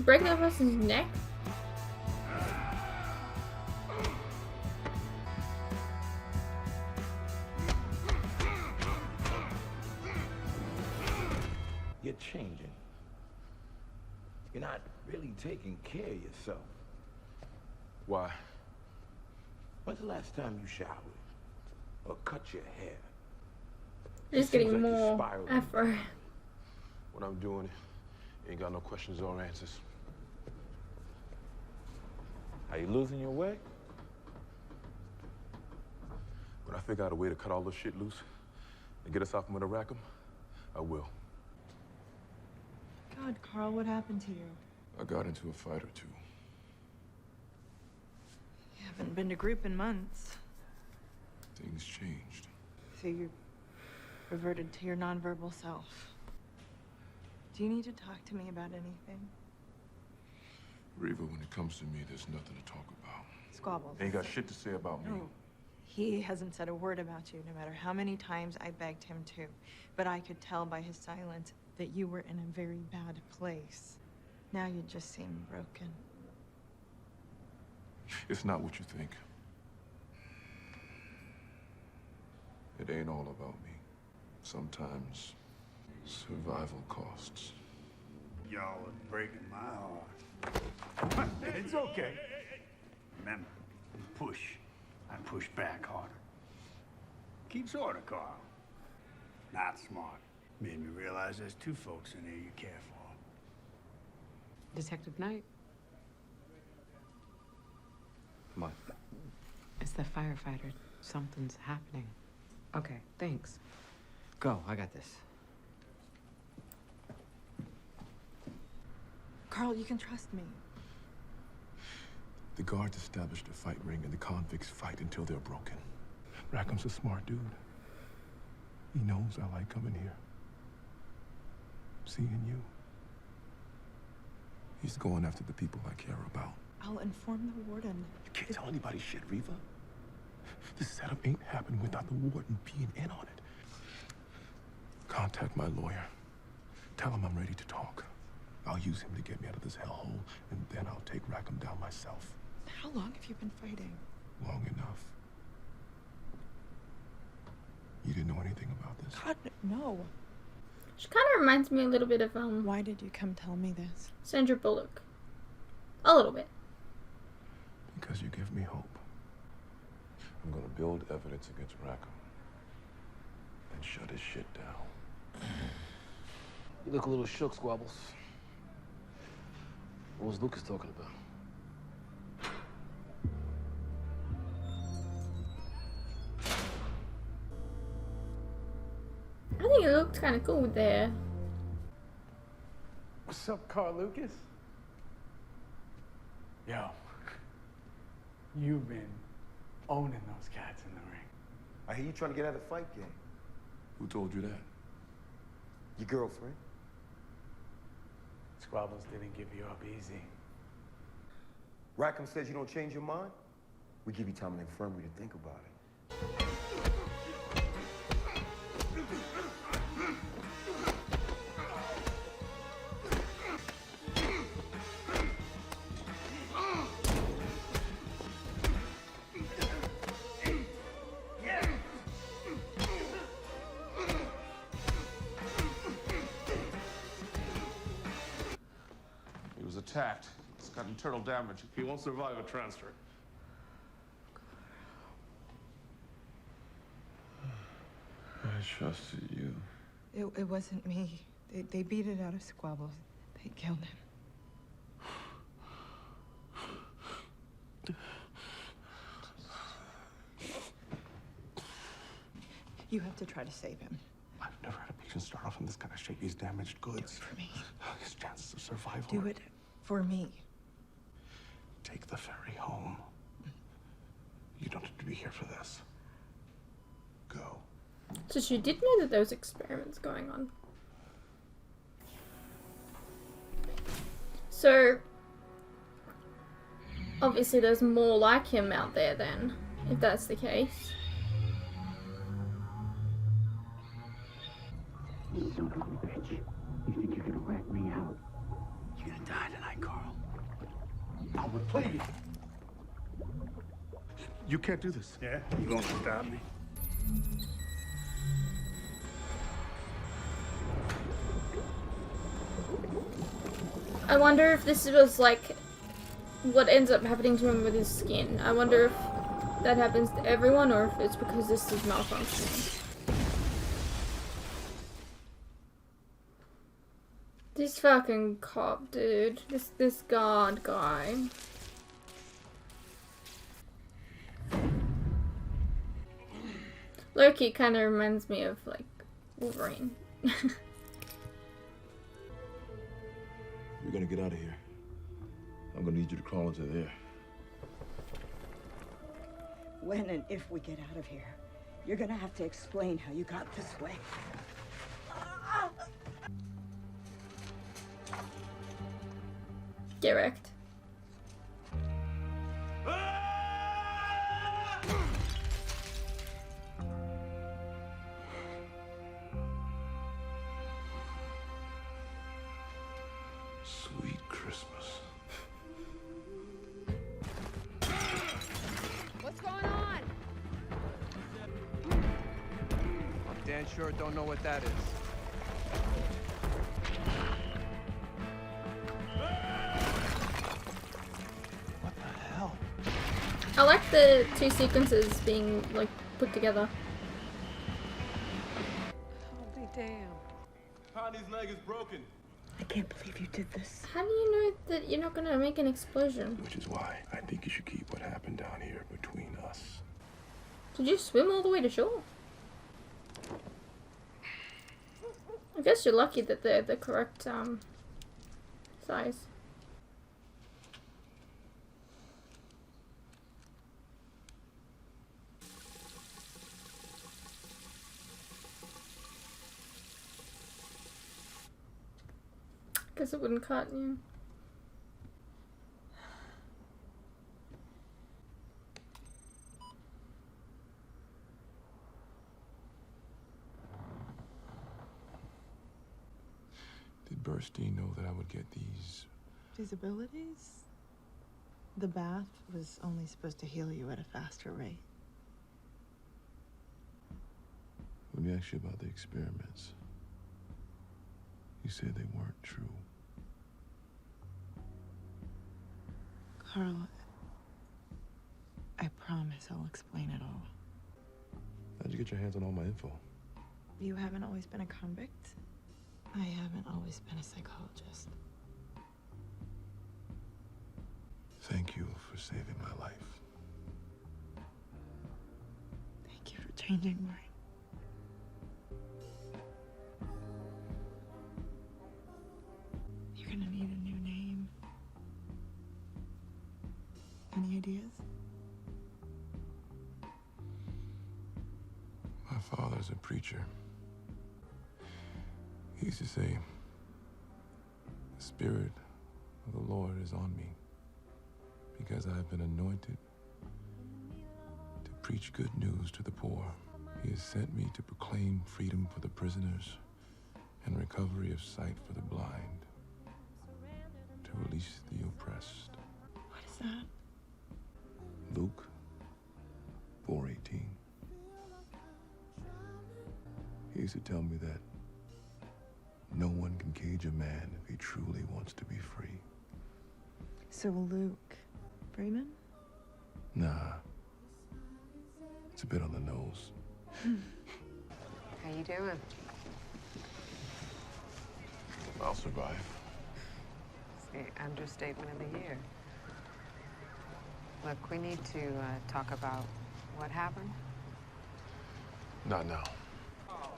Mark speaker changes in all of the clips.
Speaker 1: break that person's neck?
Speaker 2: You're changing. You're not really taking care of yourself.
Speaker 3: Why?
Speaker 2: When's the last time you showered? Or cut your hair?
Speaker 1: Just
Speaker 2: Seems
Speaker 1: getting
Speaker 2: like you're
Speaker 1: more
Speaker 2: spiraling.
Speaker 1: afro.
Speaker 3: When I'm doing it, ain't got no questions or answers.
Speaker 2: Are you losing your way?
Speaker 3: When I figure out a way to cut all this shit loose and get us off from the Rackham, I will.
Speaker 4: God, Carl, what happened to you?
Speaker 3: I got into a fight or two.
Speaker 4: You haven't been to group in months.
Speaker 3: Things changed.
Speaker 4: So you reverted to your nonverbal self. Do you need to talk to me about anything?
Speaker 3: Reva, when it comes to me, there's nothing to talk about.
Speaker 4: Squabbles.
Speaker 3: Ain't got shit to say about me.
Speaker 4: No. He hasn't said a word about you, no matter how many times I begged him to. But I could tell by his silence that you were in a very bad place. Now you just seem broken.
Speaker 3: It's not what you think. It ain't all about me. Sometimes survival costs.
Speaker 5: Y'all are breaking my heart. It's okay. Remember, you push. I push back harder. Keeps order, Carl. Not smart. Made me realize there's two folks in here you care for.
Speaker 6: Detective Knight.
Speaker 7: What?
Speaker 6: It's the firefighter. Something's happening. Okay, thanks.
Speaker 7: Go, I got this.
Speaker 4: Carl, you can trust me.
Speaker 3: The guards established a fight ring and the convicts fight until they're broken. Rackham's a smart dude. He knows I like coming here. Seeing you. He's going after the people I care about.
Speaker 4: I'll inform the warden.
Speaker 3: You can't tell anybody shit, Reva. This setup ain't happening without the warden being in on it. Contact my lawyer. Tell him I'm ready to talk. I'll use him to get me out of this hellhole, and then I'll take Rackham down myself.
Speaker 4: How long have you been fighting?
Speaker 3: Long enough. You didn't know anything about this?
Speaker 4: God, no.
Speaker 1: She kind of reminds me a little bit of
Speaker 4: Why did you come tell me this?
Speaker 1: Sandra Bullock. A little bit.
Speaker 3: Because you give me hope. I'm gonna build evidence against Rackham and shut his shit down.
Speaker 7: You look a little shook, Squabbles. What was Lucas talking about?
Speaker 1: I think it looked kind of cool with the hair.
Speaker 8: What's up, Carl Lucas? Yo, you've been owning those cats in the ring.
Speaker 9: I hear you trying to get out of the fight game.
Speaker 3: Who told you that?
Speaker 9: Your girlfriend?
Speaker 8: Squabbles didn't give you up easy.
Speaker 9: Rackham says you don't change your mind? We give you time in the infirmary to think about it.
Speaker 3: He was attacked. He's got internal damage. He won't survive a transfer. I trusted you.
Speaker 4: It wasn't me. They beat it out of Squabbles. They killed him. You have to try to save him.
Speaker 3: I've never had a patient start off in this kind of shape. He's damaged goods.
Speaker 4: Do it for me.
Speaker 3: His chances of survival.
Speaker 4: Do it for me.
Speaker 3: Take the ferry home. You don't have to be here for this. Go.
Speaker 1: So she did know that there was experiments going on. So obviously there's more like him out there then, if that's the case.
Speaker 5: You son of a bitch. You think you're gonna rat me out? You're gonna die tonight, Carl.
Speaker 9: Albert, please. You can't do this.
Speaker 5: Yeah? You gonna stop me?
Speaker 1: I wonder if this was like what ends up happening to him with his skin. I wonder if that happens to everyone or if it's because this is malfunctioning. This fucking cop, dude. This guard guy. Loki kind of reminds me of like Wolverine.
Speaker 3: We're gonna get out of here. I'm gonna need you to crawl into there.
Speaker 10: When and if we get out of here, you're gonna have to explain how you got this way.
Speaker 1: Get wrecked.
Speaker 3: Sweet Christmas.
Speaker 11: What's going on?
Speaker 7: I'm damn sure don't know what that is.
Speaker 3: What the hell?
Speaker 1: I like the two sequences being like put together.
Speaker 6: I'll be damned.
Speaker 3: Connie's leg is broken.
Speaker 10: I can't believe you did this.
Speaker 1: How do you know that you're not gonna make an explosion?
Speaker 3: Which is why I think you should keep what happened down here between us.
Speaker 1: Did you swim all the way to shore? I guess you're lucky that they're the correct size. Guess it wouldn't cut you.
Speaker 3: Did Burstein know that I would get these?
Speaker 4: These abilities? The bath was only supposed to heal you at a faster rate.
Speaker 3: When we asked you about the experiments, you said they weren't true.
Speaker 4: Carl, I promise I'll explain it all.
Speaker 3: How'd you get your hands on all my info?
Speaker 4: You haven't always been a convict. I haven't always been a psychologist.
Speaker 3: Thank you for saving my life.
Speaker 4: Thank you for changing mine. You're gonna need a new name. Any ideas?
Speaker 3: My father's a preacher. He used to say, the Spirit of the Lord is on me because I've been anointed to preach good news to the poor. He has sent me to proclaim freedom for the prisoners and recovery of sight for the blind, to release the oppressed.
Speaker 4: What is that?
Speaker 3: Luke 4:18. He used to tell me that no one can cage a man if he truly wants to be free.
Speaker 4: So Luke Freeman?
Speaker 3: Nah. It's a bit on the nose.
Speaker 6: How you doing?
Speaker 3: I'll survive.
Speaker 6: It's the understatement of the year. Look, we need to talk about what happened.
Speaker 3: Not now.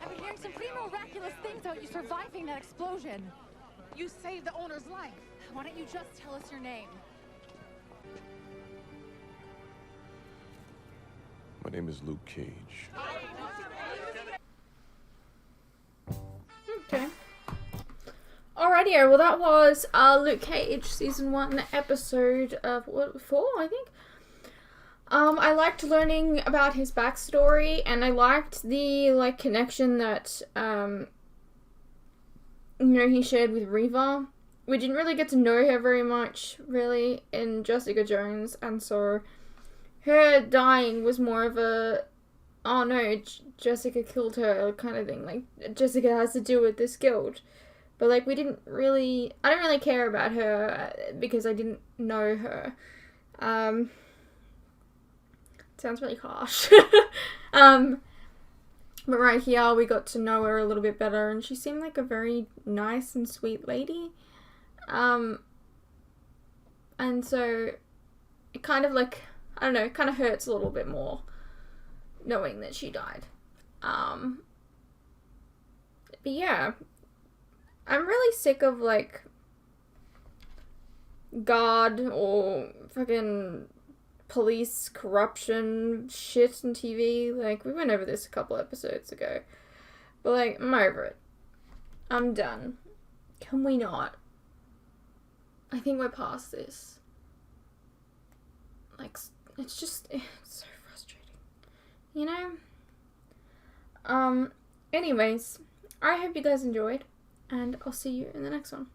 Speaker 11: I've been hearing some pretty miraculous things about you surviving that explosion. You saved the owner's life. Why don't you just tell us your name?
Speaker 3: My name is Luke Cage.
Speaker 1: Okay. Alrighty, well that was Luke Cage, season 1, episode of 4, I think. I liked learning about his backstory, and I liked the connection that he shared with Reva. we didn't really get to know her very much, really, in Jessica Jones, and so her dying was more of a, oh no, Jessica killed her kind of thing. Like, Jessica has to deal with this guilt. But, like, I didn't really care about her because I didn't know her. Sounds really harsh. But right here, we got to know her a little bit better, and she seemed like a very nice and sweet lady. And so, it kind of like, I don't know, it kind of hurts a little bit more knowing that she died. But yeah, I'm really sick of, like, God or fucking police corruption shit on TV. Like, we went over this a couple episodes ago. But, like, I'm over it. I'm done. Can we not? I think we're past this. Like, it's just, it's so frustrating. You know? Anyways, I hope you guys enjoyed, and I'll see you in the next one.